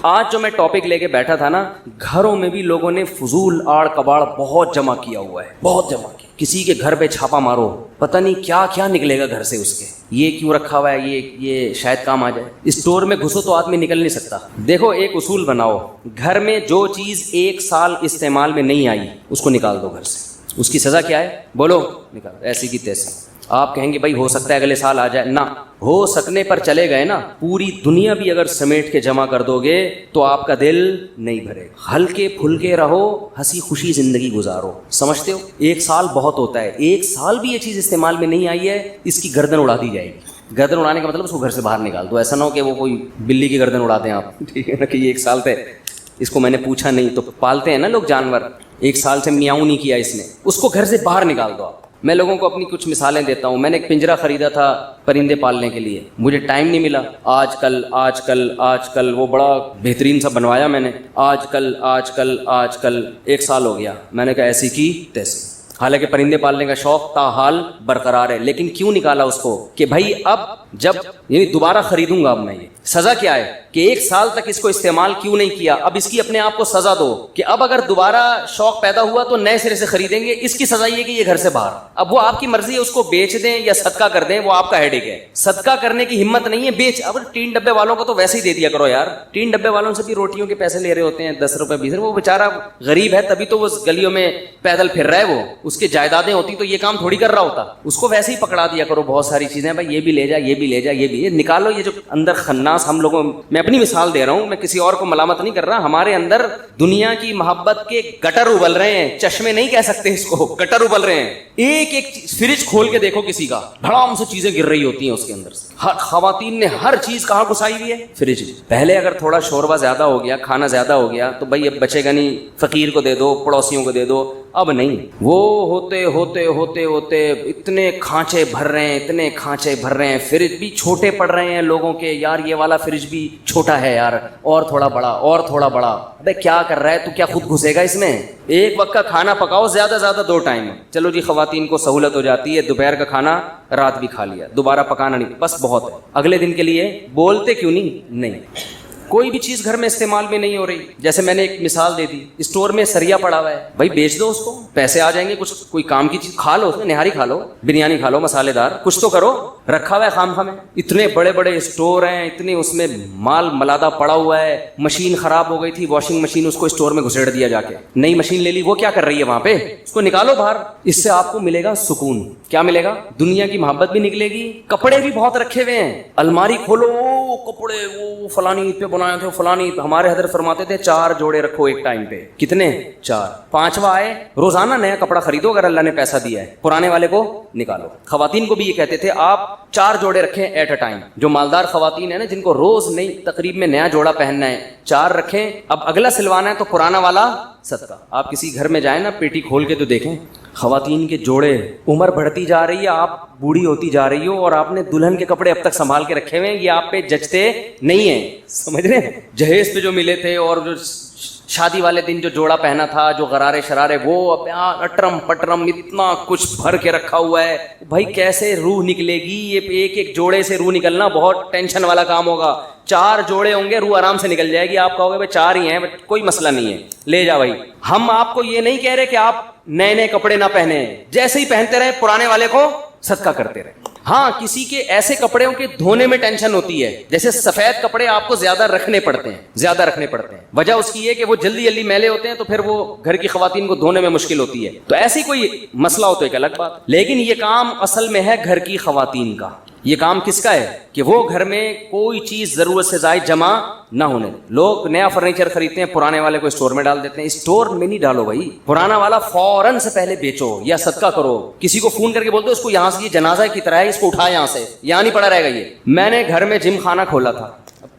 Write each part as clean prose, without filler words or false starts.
آج جو میں ٹاپک لے کے بیٹھا تھا نا, گھروں میں بھی لوگوں نے فضول آڑ کباڑ بہت جمع کیا ہوا ہے, بہت جمع کیا. کسی کے گھر پہ چھاپا مارو, پتہ نہیں کیا کیا نکلے گا گھر سے اس کے, یہ کیوں رکھا ہوا ہے, یہ شاید کام آ جائے. اسٹور میں گھسو تو آدمی نکل نہیں سکتا. دیکھو ایک اصول بناؤ, گھر میں جو چیز 1 سال استعمال میں نہیں آئی اس کو نکال دو گھر سے. اس کی سزا کیا ہے بولو؟ نکال, ایسی کی تیسی. آپ کہیں گے بھائی ہو سکتا ہے اگلے سال آ جائے, نہ ہو سکنے پر چلے گئے نا, پوری دنیا بھی اگر سمیٹ کے جمع کر دو گے تو آپ کا دل نہیں بھرے. ہلکے پھلکے رہو, ہنسی خوشی زندگی گزارو. سمجھتے ہو 1 سال بہت ہوتا ہے, 1 سال بھی یہ چیز استعمال میں نہیں آئی ہے, اس کی گردن اڑا دی جائے گی. گردن اڑانے کا مطلب اس کو گھر سے باہر نکال دو. ایسا نہ ہو کہ وہ کوئی بلی کی گردن اڑا دیں آپ, ٹھیک ہے نا, کہ یہ 1 سال تھے اس کو میں نے پوچھا نہیں. تو پالتے ہیں نا لوگ جانور, 1 سال سے میاؤں نہیں کیا اس نے, اس کو گھر سے باہر نکال دو آپ. میں لوگوں کو اپنی کچھ مثالیں دیتا ہوں. میں نے ایک پنجرا خریدا تھا پرندے پالنے کے لیے, مجھے ٹائم نہیں ملا. آج کل وہ بڑا بہترین سا بنوایا میں نے. آج کل 1 سال ہو گیا. میں نے کہا ایسی کی تیسی. حالانکہ پرندے پالنے کا شوق تاحال برقرار ہے, لیکن کیوں نکالا اس کو کہ بھائی اب جب یعنی دوبارہ خریدوں گا اب میں. یہ سزا کیا ہے کہ 1 سال تک اس کو استعمال کیوں نہیں کیا, اب اس کی اپنے آپ کو سزا دو کہ اب اگر دوبارہ شوق پیدا ہوا تو نئے سرے سے خریدیں گے. اس کی سزا یہ کہ یہ گھر سے باہر. اب وہ آپ کی مرضی ہے, اس کو بیچ دیں یا صدقہ کر دیں, وہ آپ کا ہیڈیک ہے. صدقہ کرنے کی ہمت نہیں ہے, بیچ. اب 3 ڈبے والوں کو تو ویسے ہی دے دیا کرو یار. 3 ڈبے والوں سے بھی روٹیوں کے پیسے لے رہے ہوتے ہیں, 10 روپے 20 روپے. وہ بیچارہ غریب ہے تبھی تو وہ گلیوں میں پیدل پھر رہا ہے. وہ اس کے جائیدادیں ہوتی تو یہ کام تھوڑی کر رہا ہوتا. اس کو ویسے ہی پکڑا دیا کرو. بہت ساری چیزیں بھائی یہ بھی لے جا, یہ بھی لے جا, یہ بھی نکالو. یہ جو اندر خناس ہم لوگوں, میں اپنی مثال دے رہا ہوں, میں کسی اور کو ملامت نہیں کر رہا. ہمارے اندر دنیا کی محبت کے گٹر ابل رہے ہیں, چشمے نہیں کہہ سکتے اس کو, گٹر ابل رہے ہیں. ایک فریج کھول کے دیکھو کسی کا, دھڑام سے چیزیں گر رہی ہوتی ہیں اس کے اندر سے. خواتین نے ہر چیز کہاں گھسائی ہوئی ہے, فریج. پہلے اگر تھوڑا شوربہ زیادہ ہو گیا, کھانا زیادہ ہو گیا تو بھائی اب بچے گا نہیں, فقیر کو دے دو, پڑوسیوں کو دے دو. اب نہیں, وہ ہوتے ہوتے ہوتے ہوتے اتنے کھانچے بھر رہے ہیں, اتنے کھانچے بھر رہے ہیں. فریج بھی چھوٹے پڑ رہے ہیں لوگوں کے, یار یہ والا فریج بھی چھوٹا ہے یار, اور تھوڑا بڑا, اور تھوڑا بڑا. ابے کیا کر رہا ہے تو, کیا خود گھسے گا اس میں؟ ایک وقت کا کھانا پکاؤ, زیادہ زیادہ 2 ٹائم. چلو جی خواتین کو سہولت ہو جاتی ہے, دوپہر کا کھانا رات بھی کھا لیا, دوبارہ پکانا نہیں, بس بہت ہے. اگلے دن کے لیے بولتے کیوں نہیں. کوئی بھی چیز گھر میں استعمال میں نہیں ہو رہی. جیسے میں نے ایک مثال دے دی, اسٹور میں سریا پڑا ہوا ہے, بھائی بیچ دو اس کو, پیسے آ جائیں گے. کچھ کوئی کام کی چیز کھا لو, نہاری کھا لو, بریانی کھا لو مسالے دار, کچھ تو کرو. رکھا ہوا ہے خام میں, اتنے بڑے بڑے اسٹور ہیں, اتنے اس میں مال ملادہ پڑا ہوا ہے. مشین خراب ہو گئی تھی, واشنگ مشین, اس کو اسٹور میں گھسیڑ دیا جا کے, نئی مشین لے لی. وہ کیا کر رہی ہے وہاں پہ, اس کو نکالو باہر. اس سے آپ کو ملے گا سکون. کیا ملے گا؟ دنیا کی محبت بھی نکلے گی. کپڑے بھی بہت رکھے ہوئے ہیں, الماری کھولو, کپڑے وہ فلانی عید پہ بنائے تھے, فلانی. ہمارے حضرت فرماتے تھے 4 جوڑے رکھو ایک ٹائم پہ. کتنے؟ 4. 5واں آئے, روزانہ نیا کپڑا خریدو اگر اللہ نے پیسہ دیا ہے, پرانے والے کو نکالو. خواتین کو بھی یہ کہتے تھے آپ 4 جوڑے رکھیں ایٹ اے ٹائم. جو مالدار خواتین ہیں نا, جن کو روز نئی تقریب میں نیا جوڑا پہننا ہے, 4 رکھیں. اب اگلا سلوانا ہے تو پرانا والا صدقہ. آپ کسی گھر میں جائیں نا, پیٹی کھول کے تو دیکھیں خواتین کے جوڑے. عمر بڑھتی جا رہی ہے, آپ بوڑھی ہوتی جا رہی ہو, اور آپ نے دلہن کے کپڑے اب تک سنبھال کے رکھے ہوئے ہیں. یہ آپ پہ جچتے نہیں ہیں, سمجھ رہے ہیں؟ جہیز پہ جو ملے تھے اور جو شادی والے دن جو جوڑا پہنا تھا, جو غرارے شرارے, وہ اٹرم پٹرم اتنا کچھ بھر کے رکھا ہوا ہے. بھائی کیسے روح نکلے گی؟ یہ ایک جوڑے سے روح نکلنا بہت ٹینشن والا کام ہوگا. 4 جوڑے ہوں گے, روح آرام سے نکل جائے گی. آپ کہو گے بھائی 4 ہی ہیں, کوئی مسئلہ نہیں ہے, لے جا بھائی. ہم آپ کو یہ نہیں کہہ رہے کہ آپ نئے کپڑے نہ پہنے, جیسے ہی پہنتے رہے پرانے والے کو صدقہ کرتے رہے. ہاں کسی کے ایسے کپڑے ہوں کہ دھونے میں ٹینشن ہوتی ہے, جیسے سفید کپڑے آپ کو زیادہ رکھنے پڑتے ہیں. وجہ اس کی ہے کہ وہ جلدی میلے ہوتے ہیں, تو پھر وہ گھر کی خواتین کو دھونے میں مشکل ہوتی ہے. تو ایسی کوئی مسئلہ ہو تو ایک الگ بات, لیکن یہ کام اصل میں ہے گھر کی خواتین کا. یہ کام کس کا ہے کہ وہ گھر میں کوئی چیز ضرورت سے زائد جمع نہ ہونے. لوگ نیا فرنیچر خریدتے ہیں, پرانے والے کو اسٹور میں ڈال دیتے ہیں. اسٹور میں نہیں ڈالو بھائی, پرانا والا فوراً سے پہلے بیچو یا صدقہ کرو. کسی کو فون کر کے بول دو اس کو یہاں سے, یہ جنازہ کی طرح ہے, اس کو اٹھا یہاں سے, یہاں نہیں پڑا رہے گا. یہ میں نے گھر میں جم خانہ کھولا تھا.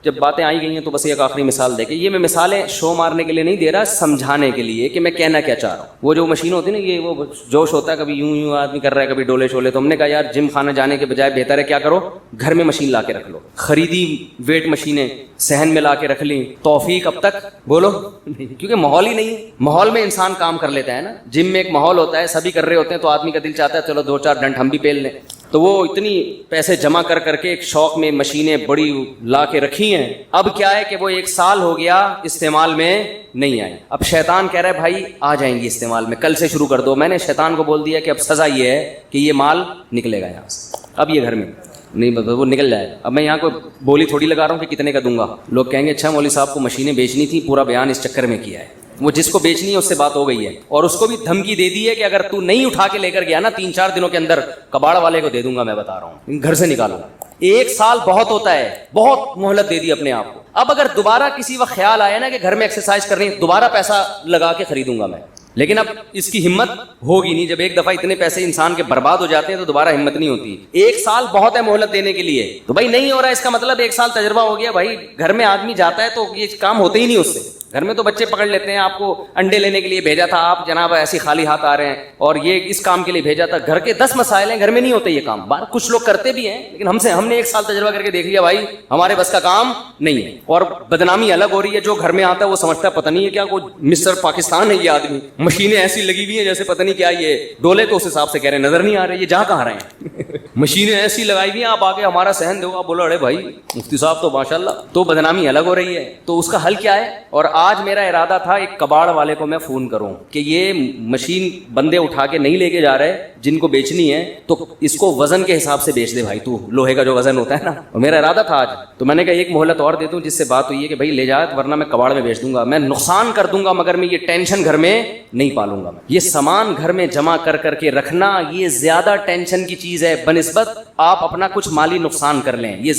جب باتیں آئی گئی ہیں تو بس ایک آخری مثال دے کے, یہ میں مثالیں شو مارنے کے لیے نہیں دے رہا, سمجھانے کے لیے کہ میں کہنا کیا چاہ رہا ہوں. وہ جو مشین ہوتی ہے نا, یہ وہ جوش ہوتا ہے, کبھی یوں آدمی کر رہا ہے, کبھی ڈولے شولے. تو ہم نے کہا یار جم خانہ جانے کے بجائے بہتر ہے کیا کرو, گھر میں مشین لا کے رکھ لو. خریدی ویٹ مشینیں, صحن میں لا کے رکھ لیں. توفیق اب تک بولو نہیں, کیونکہ ماحول ہی نہیں ہے. ماحول میں انسان کام کر لیتا ہے نا. جم میں ایک ماحول ہوتا ہے, سبھی کر رہے ہوتے ہیں, تو آدمی کا دل چاہتا ہے چلو 2-4 ڈنڈ ہم بھی پیل لیں. تو وہ اتنی پیسے جمع کر کر کے ایک شوق میں مشینیں بڑی لا کے رکھی ہیں. اب کیا ہے کہ وہ 1 سال ہو گیا استعمال میں نہیں آئی. اب شیطان کہہ رہا ہے بھائی آ جائیں گی استعمال میں, کل سے شروع کر دو. میں نے شیطان کو بول دیا کہ اب سزا یہ ہے کہ یہ مال نکلے گا یہاں سے, اب یہ گھر میں نہیں, وہ نکل جائے. اب میں یہاں کو بولی تھوڑی لگا رہا ہوں کہ کتنے کا دوں گا. لوگ کہیں گے اچھا مولوی صاحب کو مشینیں بیچنی تھی, پورا بیان اس چکر میں کیا ہے. وہ جس کو بیچنی ہے اس سے بات ہو گئی ہے, اور اس کو بھی دھمکی دے دی ہے کہ اگر تو نہیں اٹھا کے لے کر گیا نا 3-4 دنوں کے اندر کباڑ والے کو دے دوں گا, میں بتا رہا ہوں, گھر سے نکالوں. 1 سال بہت ہوتا ہے, بہت مہلت دے دی اپنے آپ کو. اب اگر دوبارہ کسی وقت خیال آیا نا کہ گھر میں ایکسرسائز کرنی, دوبارہ پیسہ لگا کے خریدوں گا میں, لیکن اب اس کی ہمت ہوگی نہیں. جب ایک دفعہ اتنے پیسے انسان کے برباد ہو جاتے ہیں تو دوبارہ ہمت نہیں ہوتی. 1 سال بہت ہے مہلت دینے کے لیے. تو بھائی نہیں ہو رہا ہے اس کا مطلب 1 سال تجربہ ہو گیا. بھائی گھر میں آدمی جاتا ہے تو یہ کام ہوتے ہی نہیں اس سے. گھر میں تو بچے پکڑ لیتے ہیں, آپ کو انڈے لینے کے لیے بھیجا تھا, آپ جناب ایسی خالی ہاتھ آ رہے ہیں, اور یہ اس کام کے لیے بھیجا تھا. گھر کے 10 مسائل ہیں, گھر میں نہیں ہوتے یہ کام. کچھ لوگ کرتے بھی ہیں لیکن ہم نے 1 سال تجربہ کر کے دیکھ لیا بھائی ہمارے بس کا کام نہیں ہے. اور بدنامی الگ ہو رہی ہے. جو گھر میں آتا ہے وہ سمجھتا ہے پتہ نہیں ہے کیا کوئی مسٹر پاکستان ہے یہ آدمی, مشینیں ایسی لگی ہوئی ہیں جیسے پتہ نہیں کیا یہ ڈولے تو اس حساب سے کہہ رہے ہیں, نظر نہیں آ رہے یہ جہاں کہاں رہے ہیں. مشینیں ایسی لگائی ہوئی ہیں, آپ آگے ہمارا صحن دو, آپ بولو ارے بھائی مفتی صاحب تو ماشاءاللہ. تو بدنامی الگ ہو رہی ہے. تو اس کا حل کیا ہے؟ اور آج میرا ارادہ تھا ایک کباڑ والے کو میں فون کروں کہ یہ مشین بندے اٹھا کے نہیں لے کے جا رہے جن کو بیچنی ہے, تو اس کو وزن کے حساب سے بیچ دے بھائی, تو لوہے کا جو وزن ہوتا ہے نا. اور میرا ارادہ تھا آج, تو میں نے کہا ایک مہلت اور دے دوں, جس سے بات ہوئی ہے کہ بھائی لے جا, ورنہ میں کباڑ میں بیچ دوں گا. میں نقصان کر دوں گا مگر میں یہ ٹینشن گھر میں نہیں پالوں گا. یہ سامان گھر میں جمع کر کر کے رکھنا یہ زیادہ ٹینشن کی چیز ہے بنسبت آپ اپنا کچھ مالی نقصان کر لیں. یہ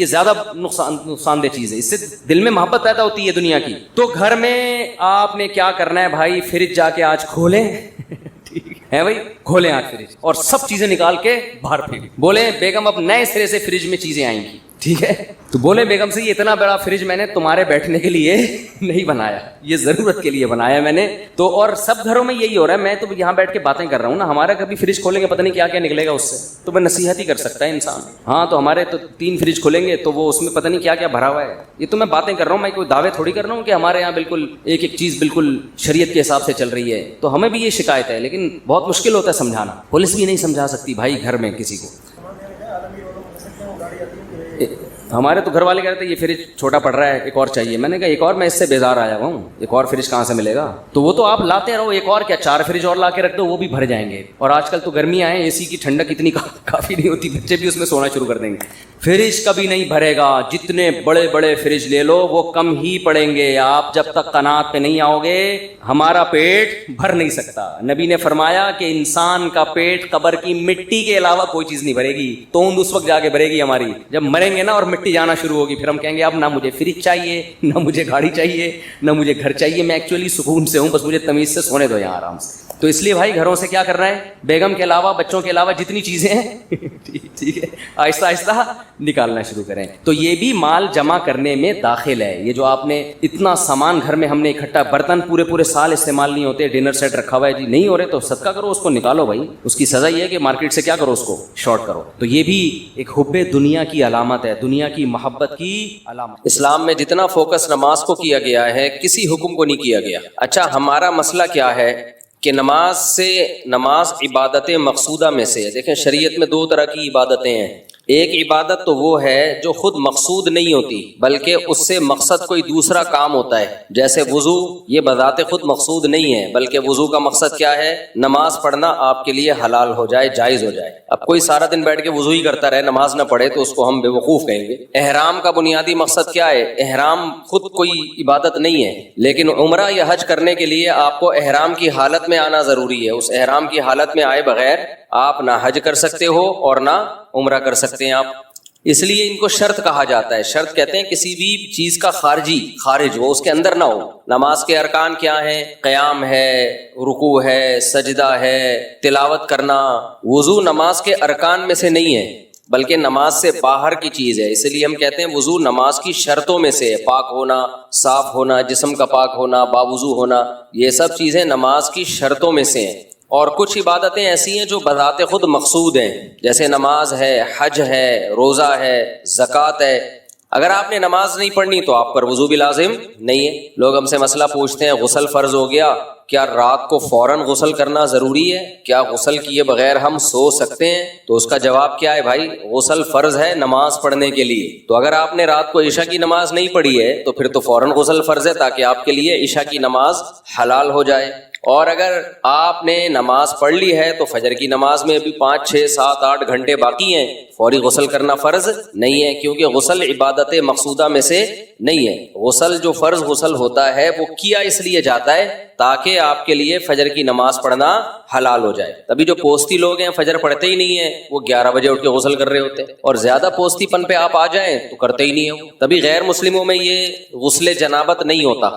زیادہ نقصان دہ چیز ہے. اس سے دل میں محبت پیدا ہوتی ہے دنیا کی. تو گھر میں آپ نے کیا کرنا ہے بھائی, فریج جا کے آج کھولیں ہے بھائی, کھولیں آج فریج اور سب چیزیں نکال کے باہر پھینکیں. بولیں بیگم اب نئے سرے سے فریج میں چیزیں آئیں گی, ٹھیک ہے. تو بولے بیگم سے یہ اتنا بڑا فریج میں نے تمہارے بیٹھنے کے لیے نہیں بنایا, یہ ضرورت کے لیے بنایا میں نے. تو اور سب گھروں میں یہی ہو رہا ہے. میں تو یہاں بیٹھ کے باتیں کر رہا ہوں نا, ہمارا کبھی فریج کھولیں گے پتہ نہیں کیا کیا نکلے گا اس سے. تو میں نصیحت ہی کر سکتا ہے انسان. ہاں تو ہمارے تو 3 فریج کھولیں گے تو وہ اس میں پتہ نہیں کیا کیا بھرا ہوا ہے. یہ تو میں باتیں کر رہا ہوں, میں کوئی دعوے تھوڑی کر رہا ہوں کہ ہمارے یہاں بالکل ایک ایک چیز بالکل شریعت کے حساب سے چل رہی ہے. تو ہمیں بھی یہ شکایت ہے, لیکن بہت مشکل ہوتا ہے سمجھانا. پولیس بھی نہیں سمجھا سکتی بھائی گھر میں کسی کو. ہمارے تو گھر والے کہتے ہیں یہ فریج چھوٹا پڑ رہا ہے, ایک اور چاہیے. میں نے کہا ایک اور, میں اس سے بیزار آیا ہوں, ایک اور فریج کہاں سے ملے گا. تو وہ تو آپ لاتے رہو, ایک اور کیا 4 فریج اور لا کے رکھ دو, وہ بھی بھر جائیں گے. اور آج کل تو گرمیاں ہیں, اے سی کی ٹھنڈک اتنی کافی نہیں ہوتی, بچے بھی اس میں سونا شروع کر دیں گے. فریج کبھی نہیں بھرے گا. جتنے بڑے بڑے فریج لے لو وہ کم ہی پڑیں گے. آپ جب تک قناعت پہ نہیں آؤ گے ہمارا پیٹ بھر نہیں سکتا. نبی نے فرمایا کہ انسان کا پیٹ قبر کی مٹی کے علاوہ کوئی چیز نہیں بھرے گی. توند اس وقت جا کے بھرے گی ہماری جب مریں گے نا اور مٹی جانا شروع ہوگی. پھر ہم کہیں گے اب نہ مجھے فریج چاہیے, نہ مجھے گاڑی چاہیے, نہ مجھے گھر چاہیے. میں ایکچولی سکون سے ہوں, بس مجھے تمیز سے سونے دو یہاں آرام سے. تو اس لیے بھائی گھروں سے کیا کرنا ہے, بیگم کے علاوہ بچوں کے علاوہ جتنی چیزیں ہیں ٹھیک ہے آہستہ آہستہ نکالنا شروع کریں. تو یہ بھی مال جمع کرنے میں داخل ہے. یہ جو آپ نے اتنا سامان گھر میں ہم نے اکٹھا, برتن پورے سال استعمال نہیں ہوتے, ڈنر سیٹ رکھا ہوا ہے جی, نہیں ہو رہے تو صدقہ کرو, اس کو نکالو بھائی. اس کی سزا یہ ہے کہ مارکیٹ سے کیا کرو, اس کو شارٹ کرو. تو یہ بھی ایک حب دنیا کی علامت ہے, دنیا کی محبت کی علامت. اسلام میں جتنا فوکس نماز کو کیا گیا ہے کسی حکم کو نہیں کیا گیا. اچھا ہمارا مسئلہ کیا ہے کہ نماز عبادت مقصودہ میں سے. دیکھیں شریعت میں 2 طرح کی عبادتیں ہیں. ایک عبادت تو وہ ہے جو خود مقصود نہیں ہوتی بلکہ اس سے مقصد کوئی دوسرا کام ہوتا ہے, جیسے وضو. یہ بذات خود مقصود نہیں ہے بلکہ وضو کا مقصد کیا ہے, نماز پڑھنا آپ کے لیے حلال ہو جائے, جائز ہو جائے. اب کوئی سارا دن بیٹھ کے وضو ہی کرتا رہے, نماز نہ پڑھے, تو اس کو ہم بے وقوف کہیں گے. احرام کا بنیادی مقصد کیا ہے, احرام خود کوئی عبادت نہیں ہے, لیکن عمرہ یا حج کرنے کے لیے آپ کو احرام کی حالت میں آنا ضروری ہے. اس احرام کی حالت میں آئے بغیر آپ نہ حج کر سکتے ہو اور نہ عمرہ کر سکتے ہیں آپ. اس لیے ان کو شرط کہا جاتا ہے. شرط کہتے ہیں کسی بھی چیز کا خارج ہو, اس کے اندر نہ ہو. نماز کے ارکان کیا ہیں, قیام ہے, رکوع ہے, سجدہ ہے, تلاوت کرنا. وضو نماز کے ارکان میں سے نہیں ہے بلکہ نماز سے باہر کی چیز ہے. اس لیے ہم کہتے ہیں وضو نماز کی شرطوں میں سے ہے. پاک ہونا, صاف ہونا, جسم کا پاک ہونا, باوضو ہونا, یہ سب چیزیں نماز کی شرطوں میں سے ہیں. اور کچھ عبادتیں ایسی ہیں جو بذات خود مقصود ہیں, جیسے نماز ہے, حج ہے, روزہ ہے, زکوٰۃ ہے. اگر آپ نے نماز نہیں پڑھنی تو آپ پر وضو بھی لازم نہیں ہے. لوگ ہم سے مسئلہ پوچھتے ہیں غسل فرض ہو گیا, کیا رات کو فوراً غسل کرنا ضروری ہے؟ کیا غسل کیے بغیر ہم سو سکتے ہیں؟ تو اس کا جواب کیا ہے بھائی, غسل فرض ہے نماز پڑھنے کے لیے. تو اگر آپ نے رات کو عشاء کی نماز نہیں پڑھی ہے تو پھر تو فوراً غسل فرض ہے تاکہ آپ کے لیے عشاء کی نماز حلال ہو جائے. اور اگر آپ نے نماز پڑھ لی ہے تو فجر کی نماز میں بھی 5 6 7 8 گھنٹے باقی ہیں, فوری غسل کرنا فرض نہیں ہے, کیونکہ غسل عبادت مقصودہ میں سے نہیں ہے. غسل جو فرض غسل ہوتا ہے وہ کیا اس لیے جاتا ہے تاکہ آپ کے لیے فجر کی نماز پڑھنا حلال ہو جائے. تبھی جو پوستی لوگ ہیں فجر پڑھتے ہی نہیں ہیں, وہ 11 بجے اٹھ کے غسل کر رہے ہوتے ہیں, اور زیادہ پوستی پن پہ آپ آ جائیں تو کرتے ہی نہیں ہیں. تبھی غیر مسلموں میں یہ غسل جنابت نہیں ہوتا.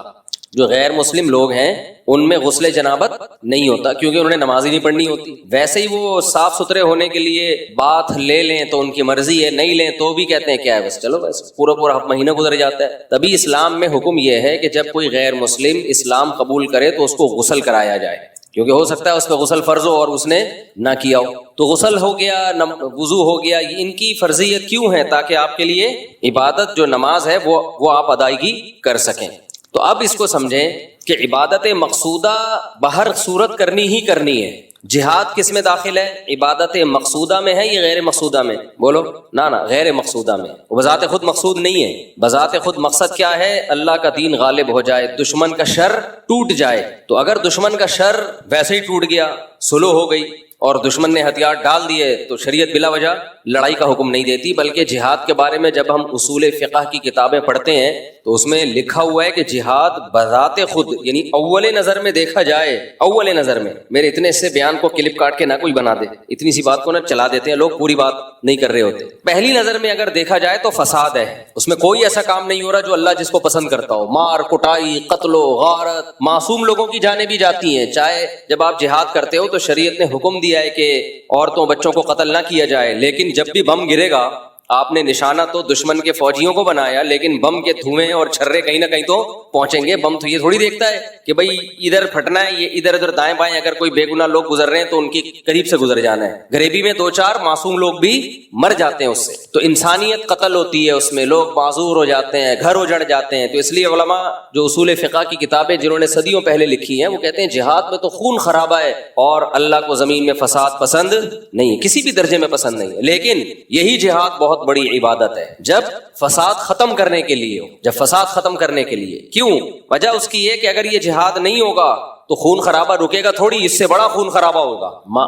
جو غیر مسلم لوگ ہیں ان میں غسل جنابت نہیں ہوتا کیونکہ انہوں نے نماز ہی نہیں پڑھنی ہوتی. ویسے ہی وہ صاف ستھرے ہونے کے لیے بات لے لیں تو ان کی مرضی ہے, نہیں لیں تو بھی کہتے ہیں کیا ہے بس چلو بس پورا مہینہ گزر جاتا ہے. تبھی اسلام میں حکم یہ ہے کہ جب کوئی غیر مسلم اسلام قبول کرے تو اس کو غسل کرایا جائے, کیونکہ ہو سکتا ہے اس پہ غسل فرض ہو اور اس نے نہ کیا ہو. تو غسل ہو گیا, وضو ہو گیا, ان کی فرضیت کیوں ہے؟ تاکہ آپ کے لیے عبادت جو نماز ہے وہ آپ ادائیگی کر سکیں. تو اب اس کو سمجھیں کہ عبادت مقصودہ بہر صورت کرنی ہی کرنی ہے. جہاد کس میں داخل ہے؟ عبادت مقصودہ میں ہے یا غیر مقصودہ میں؟ بولو نا غیر مقصودہ میں. وہ بذات خود مقصود نہیں ہے. بذات خود مقصد کیا ہے؟ اللہ کا دین غالب ہو جائے, دشمن کا شر ٹوٹ جائے. تو اگر دشمن کا شر ویسے ہی ٹوٹ گیا, صلح ہو گئی اور دشمن نے ہتھیار ڈال دیے, تو شریعت بلا وجہ لڑائی کا حکم نہیں دیتی. بلکہ جہاد کے بارے میں جب ہم اصول فقہ کی کتابیں پڑھتے ہیں تو اس میں لکھا ہوا ہے کہ جہاد بذات خود, یعنی اول نظر میں دیکھا جائے, اول نظر میں, میرے اتنے سے بیان کو کلپ کاٹ کے نہ کوئی بنا دے, اتنی سی بات کو نہ چلا دیتے ہیں لوگ, پوری بات نہیں کر رہے ہوتے. پہلی نظر میں اگر دیکھا جائے تو فساد ہے, اس میں کوئی ایسا کام نہیں ہو رہا جو اللہ جس کو پسند کرتا ہو. مار کٹائی, قتل و غارت, معصوم لوگوں کی جانیں بھی جاتی ہیں. چاہے جب آپ جہاد کرتے ہو تو شریعت نے حکم دیا ہے کہ عورتوں بچوں کو قتل نہ کیا جائے, لیکن جب بھی بم گرے گا آپ نے نشانہ تو دشمن کے فوجیوں کو بنایا, لیکن بم کے دھوئیں اور چھرے کہیں نہ کہیں تو پہنچیں گے. بم تو یہ تھوڑی دیکھتا ہے کہ بھئی ادھر پھٹنا ہے, یہ ادھر ادھر دائیں بائیں اگر کوئی بے گناہ لوگ گزر رہے ہیں تو ان کی قریب سے گزر جانا ہے. غریبی میں 2-4 معصوم لوگ بھی مر جاتے ہیں اس سے, تو انسانیت قتل ہوتی ہے, اس میں لوگ معذور ہو جاتے ہیں, گھر اجڑ جاتے ہیں. تو اس لیے علماء جو اصول فقہ کی کتابیں جنہوں نے صدیوں پہلے لکھی ہیں وہ کہتے ہیں جہاد میں تو خون خرابہ ہے اور اللہ کو زمین میں فساد پسند نہیں ہے, کسی بھی درجے میں پسند نہیں ہے. لیکن یہی جہاد بہت بڑی عبادت ہے جب فساد ختم کرنے کے لیے ہو, جب فساد ختم کرنے کے لیے. کیوں؟ وجہ اس کی یہ کہ اگر یہ جہاد نہیں ہوگا تو خون خرابہ رکے گا تھوڑی, اس سے بڑا خون خرابہ ہوگا.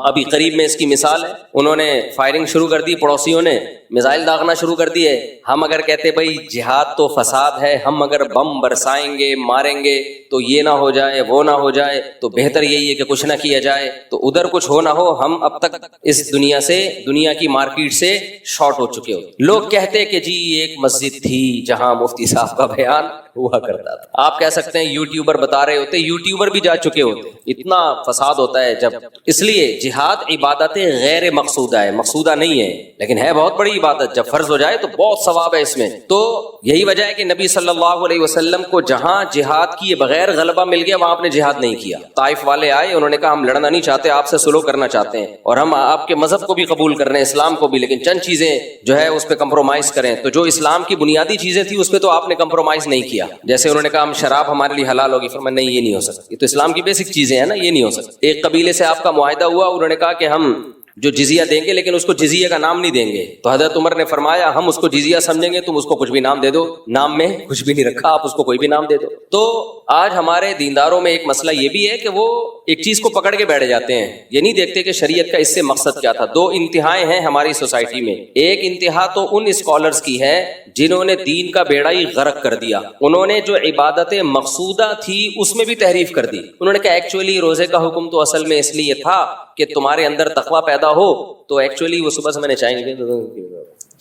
ابھی قریب میں اس کی مثال ہے, انہوں نے فائرنگ شروع کر دی, پڑوسیوں نے میزائل داغنا شروع کر دیے. ہم اگر کہتے بھائی جہاد تو فساد ہے, ہم اگر بم برسائیں گے ماریں گے تو یہ نہ ہو جائے وہ نہ ہو جائے, تو بہتر یہی ہے کہ کچھ نہ کیا جائے, تو ادھر کچھ ہو نہ ہو, ہم اب تک اس دنیا کی مارکیٹ سے شارٹ ہو چکے ہو. لوگ کہتے کہ جی ایک مسجد تھی جہاں مفتی صاحب کا بیان ہوا کرتا تھا. آپ کہہ سکتے ہیں یوٹیوبر بتا رہے ہوتے, یوٹیوبر بھی جا چکے ہوتے. اتنا فساد ہوتا ہے جب. اس لیے جہاد عبادت غیر مقصودہ ہے, مقصودہ نہیں ہے, لیکن ہے بہت بڑی عبادت. جب فرض ہو جائے تو بہت ثواب ہے اس میں. تو یہی وجہ ہے کہ نبی صلی اللہ علیہ وسلم کو جہاں جہاد کیے بغیر غلبہ مل گیا وہاں آپ نے جہاد نہیں کیا. طائف والے آئے, انہوں نے کہا ہم لڑنا نہیں چاہتے, آپ سے صلح کرنا چاہتے ہیں, اور ہم آپ کے مذہب کو بھی قبول کر رہے ہیں, اسلام کو بھی, لیکن چند چیزیں جو ہے اس پہ کمپرومائز کریں. تو جو اسلام کی بنیادی چیزیں تھیں اس پہ تو آپ نے کمپرومائز نہیں کیا. جیسے انہوں نے کہا ہم شراب ہمارے لیے حلال ہوگی, فرمایا نہیں یہ نہیں ہو سکتا, یہ تو اسلام کی بیسک چیزیں ہیں نا, یہ نہیں ہو سکتا. ایک قبیلے سے آپ کا معاہدہ ہوا, انہوں نے کہا کہ ہم جو جزیہ دیں گے لیکن اس کو جزیہ کا نام نہیں دیں گے. تو حضرت عمر نے فرمایا ہم اس کو جزیہ سمجھیں گے, تم اس کو کچھ بھی نام دے دو, نام میں کچھ بھی نہیں رکھا, آپ اس کو کوئی بھی نام دے دو. تو آج ہمارے دینداروں میں ایک مسئلہ یہ بھی ہے کہ وہ ایک چیز کو پکڑ کے بیٹھ جاتے ہیں, یہ نہیں دیکھتے کہ شریعت کا اس سے مقصد کیا تھا. 2 انتہائیں ہیں ہماری سوسائٹی میں. ایک انتہا تو ان اسکالرز کی ہے جنہوں نے دین کا بیڑا ہی غرق کر دیا. انہوں نے جو عبادت مقصودہ تھی اس میں بھی تحریف کر دی. انہوں نے کہا ایکچولی روزے کا حکم تو اصل میں اس لیے تھا کہ تمہارے اندر تقویٰ پیدا ہو, تو ایکچولی وہ صبح سے میں نے چائے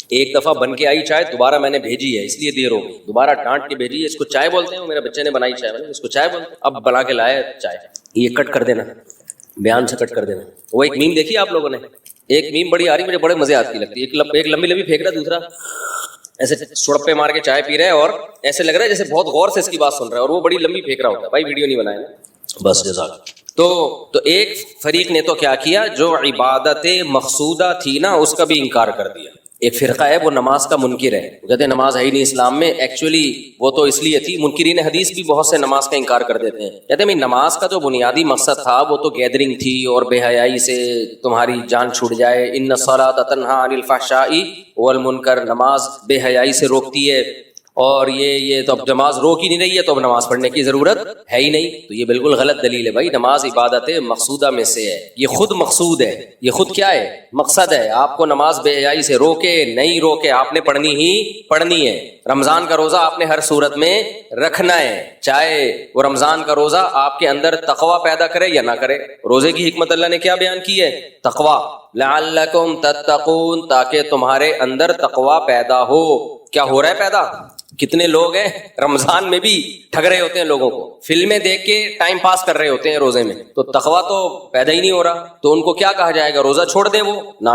ایک دفعہ بن کے آئی چائے, دوبارہ میں نے بھیجی ہے اس لیے دیر ہو گئی, دوبارہ ڈانٹ کے بھیجی ہے. اس کو چائے بولتے ہیں, میرے بچے نے بنائی چائے, میں نے اس کو چائے بولتے ہیں, اب بنا کے لائے چائے. یہ کٹ کر دینا, بیان سے کٹ کر دینا. وہ ایک میم دیکھی آپ لوگوں نے, ایک میم بڑی آ رہی, مجھے بڑے مزے آتی لگتی ہے. ایک لمبی لمبی پھینک رہا, دوسرا ایسے سڑپے مار کے چائے پی رہا ہے اور ایسے لگ رہا ہے جیسے بہت غور سے اس کی بات سن رہا ہے, اور وہ بڑی لمبی پھینک رہا ہوتا ہے. بھائی ویڈیو نہیں بنایا نا, بس جزاک. تو ایک فریق نے تو کیا کیا, جو عبادت مقصودہ تھی نا اس کا بھی انکار کر دیا. ایک فرقہ ہے وہ نماز کا منکر ہے، کہتے ہیں نماز ہے ہی نہیں اسلام میں، ایکچولی وہ تو اس لیے تھی، منکرین حدیث بھی بہت سے نماز کا انکار کر دیتے ہیں، کہتے ہیں نماز کا جو بنیادی مقصد تھا وہ تو گیدرنگ تھی اور بے حیائی سے تمہاری جان چھوٹ جائے، ان الصلاۃ تنہی عن الفحشاء والمنکر، نماز بے حیائی سے روکتی ہے، اور یہ تو اب نماز روک ہی نہیں رہی ہے تو اب نماز پڑھنے کی ضرورت ہے ہی نہیں، تو یہ بالکل غلط دلیل ہے بھائی، نماز عبادت مقصودہ میں سے ہے، یہ خود مقصود ہے، یہ خود کیا ہے، مقصد ہے، آپ کو نماز بے حیائی سے روکے نہیں روکے آپ نے پڑھنی ہی پڑھنی ہے، رمضان کا روزہ آپ نے ہر صورت میں رکھنا ہے، چاہے وہ رمضان کا روزہ آپ کے اندر تقوی پیدا کرے یا نہ کرے، روزے کی حکمت اللہ نے کیا بیان کی ہے، تقوی، لعلکم تتقون، تاکہ تمہارے اندر تقوی پیدا ہو، کیا ہو رہا ہے پیدا؟ کتنے لوگ ہیں رمضان میں بھی ٹھگ رہے ہوتے ہیں لوگوں کو، فلمیں دیکھ کے ٹائم پاس کر رہے ہوتے ہیں روزے میں، تو تقویٰ تو پیدا ہی نہیں ہو رہا، تو ان کو کیا کہا جائے گا، روزہ چھوڑ دے وہ؟ نہ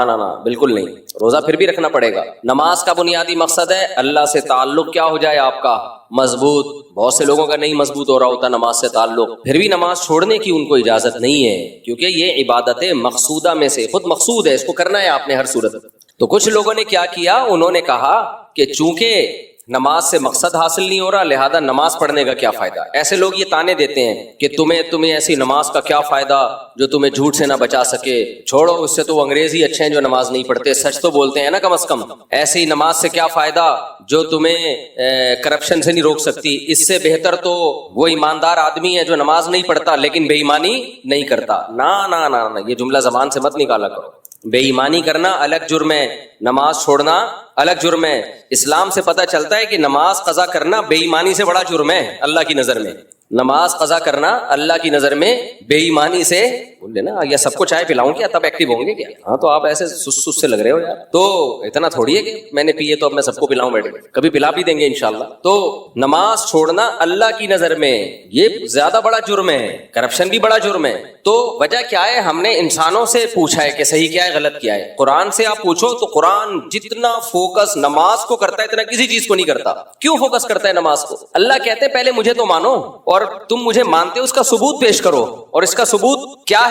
بالکل نہیں، روزہ پھر بھی رکھنا پڑے گا۔ نماز کا بنیادی مقصد ہے اللہ سے تعلق کیا ہو جائے آپ کا مضبوط، بہت سے لوگوں کا نہیں مضبوط ہو رہا ہوتا نماز سے تعلق، پھر بھی نماز چھوڑنے کی ان کو اجازت نہیں ہے، کیونکہ یہ عبادت مقصودہ میں سے خود مقصود ہے، اس کو کرنا ہے آپ نے ہر صورت۔ تو کچھ لوگوں نے کیا کیا، انہوں نے کہا کہ چونکہ نماز سے مقصد حاصل نہیں ہو رہا لہذا نماز پڑھنے کا کیا فائدہ، ایسے لوگ یہ تانے دیتے ہیں کہ تمہیں ایسی نماز کا کیا فائدہ جو تمہیں جھوٹ سے نہ بچا سکے، چھوڑو اس سے تو وہ انگریز ہی اچھے ہیں جو نماز نہیں پڑھتے، سچ تو بولتے ہیں نا کم از کم، ایسی نماز سے کیا فائدہ جو تمہیں کرپشن سے نہیں روک سکتی، اس سے بہتر تو وہ ایماندار آدمی ہے جو نماز نہیں پڑھتا لیکن بے ایمانی نہیں کرتا۔ نہ یہ جملہ زبان سے مت نکالا کرو، بے ایمانی کرنا الگ جرم ہے، نماز چھوڑنا الگ جرم ہے، اسلام سے پتہ چلتا ہے کہ نماز قضا کرنا بے ایمانی سے بڑا جرم ہے اللہ کی نظر میں، نماز قضا کرنا اللہ کی نظر میں بے ایمانی سے، بول لینا یا سب کو چائے پلاؤں کیا تب ایکٹیو ہوں گے کیا؟ ہاں تو آپ ایسے سس سے لگ رہے ہو یار، تو اتنا تھوڑی ہے کہ میں نے پیے تو اب میں سب کو پلاؤں، بیٹھے کبھی پلا بھی دیں گے انشاءاللہ۔ تو نماز چھوڑنا اللہ کی نظر میں یہ زیادہ بڑا جرم ہے، کرپشن بھی بڑا جرم ہے۔ تو وجہ کیا ہے، ہم نے انسانوں سے پوچھا ہے کہ صحیح کیا ہے غلط کیا ہے، قرآن سے آپ پوچھو تو قرآن جتنا فوکس نماز کو کرتا ہے اتنا کسی چیز کو نہیں کرتا۔ کیوں فوکس کرتا ہے نماز کو؟ اللہ کہتے ہیں پہلے مجھے تو مانو، اور تم مجھے مانتے ہو اس کا ثبوت پیش کرو، اور اس کا ثبوت کیا ہے؟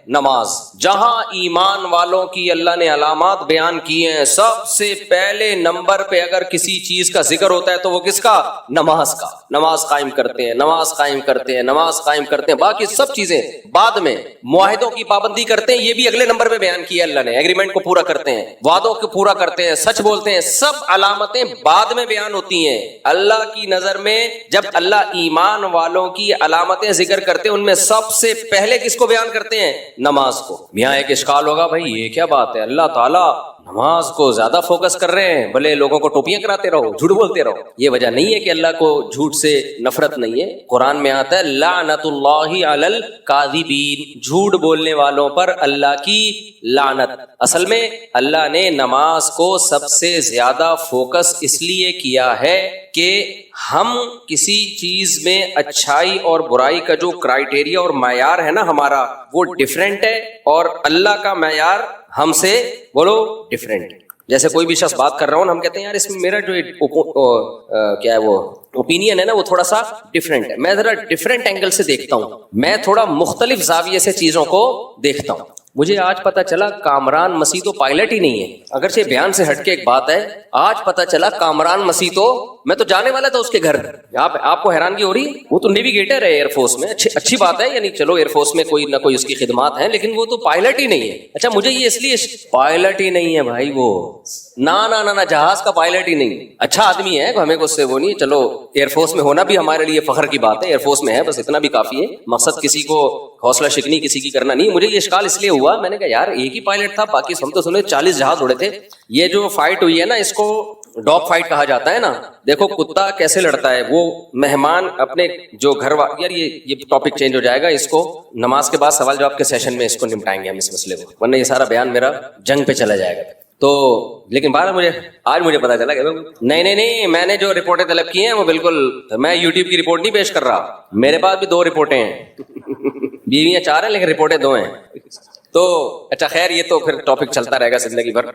نماز۔ جہاں ایمان والوں کی اللہ نے علامات بیان کی ہیں، سب سے پہلے نمبر پہ اگر کسی چیز کا ذکر ہوتا ہے تو وہ کس کا؟ نماز کا۔ نماز قائم کرتے ہیں، نماز قائم کرتے ہیں، نماز قائم کرتے ہیں، باقی سب چیزیں بعد میں، معاہدوں کی پابندی کرتے ہیں، یہ بھی اگلے نمبر پہ بیان کیا اللہ نے، ایگریمنٹ کو پورا کرتے ہیں، وعدوں کو پورا کرتے ہیں، سچ بولتے ہیں، سب علامتیں بعد میں بیان ہوتی ہیں۔ اللہ کی نظر میں جب اللہ ایمان والوں کی علامتیں ذکر کرتے ہیں ان میں سب سے پہلے کس کو بیان کرتے ہیں؟ نماز کو۔ یہاں ایک اشکال ہوگا، بھائی یہ کیا بات ہے، اللہ تعالیٰ نماز کو زیادہ فوکس کر رہے ہیں، بھلے لوگوں کو ٹوپیاں کراتے رہو، جھوٹ بولتے رہو۔ یہ وجہ نہیں ہے کہ اللہ کو جھوٹ سے نفرت نہیں ہے، قرآن میں آتا ہے لعنت اللہ علی الکاذبین، جھوٹ بولنے والوں پر اللہ کی لعنت۔ اصل میں اللہ نے نماز کو سب سے زیادہ فوکس اس لیے کیا ہے کہ ہم کسی چیز میں اچھائی اور برائی کا جو کرائیٹیریا اور معیار ہے نا ہمارا، وہ ڈیفرنٹ ہے، اور اللہ کا معیار ہم سے بولو ڈیفرنٹ ہے۔ جیسے کوئی بھی شخص بات کر رہا ہوں، ہم کہتے ہیں یار اس میں میرا جو کیا ہے وہ اوپینین ہے نا وہ تھوڑا سا ڈیفرنٹ ہے، میں ذرا ڈیفرنٹ اینگل سے دیکھتا ہوں، میں تھوڑا مختلف زاویے سے چیزوں کو دیکھتا ہوں۔ مجھے آج پتا چلا کامران مسیح تو پائلٹ ہی نہیں ہے، اگرچہ بیان سے ہٹ کے ایک بات ہے، آج پتا چلا کامران مسیح تو، میں تو جانے والا تھا اس کے گھر، آپ کو حیرانگی ہو رہی، وہ تو نیویگیٹر ہے ایئر فورس میں، اچھی بات ہے، یعنی چلو ایئر فورس میں کوئی نہ کوئی اس کی خدمات ہیں، لیکن وہ تو پائلٹ ہی نہیں ہے۔ اچھا مجھے یہ اس لیے پائلٹ ہی نہیں ہے بھائی، وہ نہ جہاز کا پائلٹ ہی نہیں، اچھا آدمی ہے، ہمیں اس سے وہ نہیں، چلو ایئر فورس میں ہونا بھی ہمارے لیے فخر کی بات ہے، ایئر فورس میں ہے بس اتنا بھی کافی ہے، مقصد کسی کو حوصلہ شکنی کسی کی کرنا نہیں۔ مجھے یہ اشکال اس لیے ہوا، میں نے کہا یار ایک ہی پائلٹ تھا، باقی ہم تو سنے 40 جہاز اڑے تھے۔ یہ جو فائٹ ہوئی ہے نا اس کو ڈاگ فائٹ کہا جاتا ہے نا، دیکھو کتا کیسے لڑتا ہے، وہ مہمان اپنے جو گھر یار یہ ٹاپک چینج ہو جائے گا، اس کو نماز کے بعد سوال جواب کے سیشن میں اس کو نمٹائیں گے ہم اس مسئلے کو، ورنہ یہ سارا بیان میرا جنگ پہ چلا جائے گا۔ تو لیکن آج مجھے پتا چلا کہ نہیں میں نے جو رپورٹیں طلب کی ہیں وہ بالکل، میں یوٹیوب کی رپورٹ نہیں پیش کر رہا، میرے پاس بھی 2 رپورٹیں ہیں، بیویاں 4 ہیں لیکن رپورٹیں 2 ہیں۔ تو اچھا خیر یہ تو پھر ٹاپک چلتا رہے گا زندگی بھر۔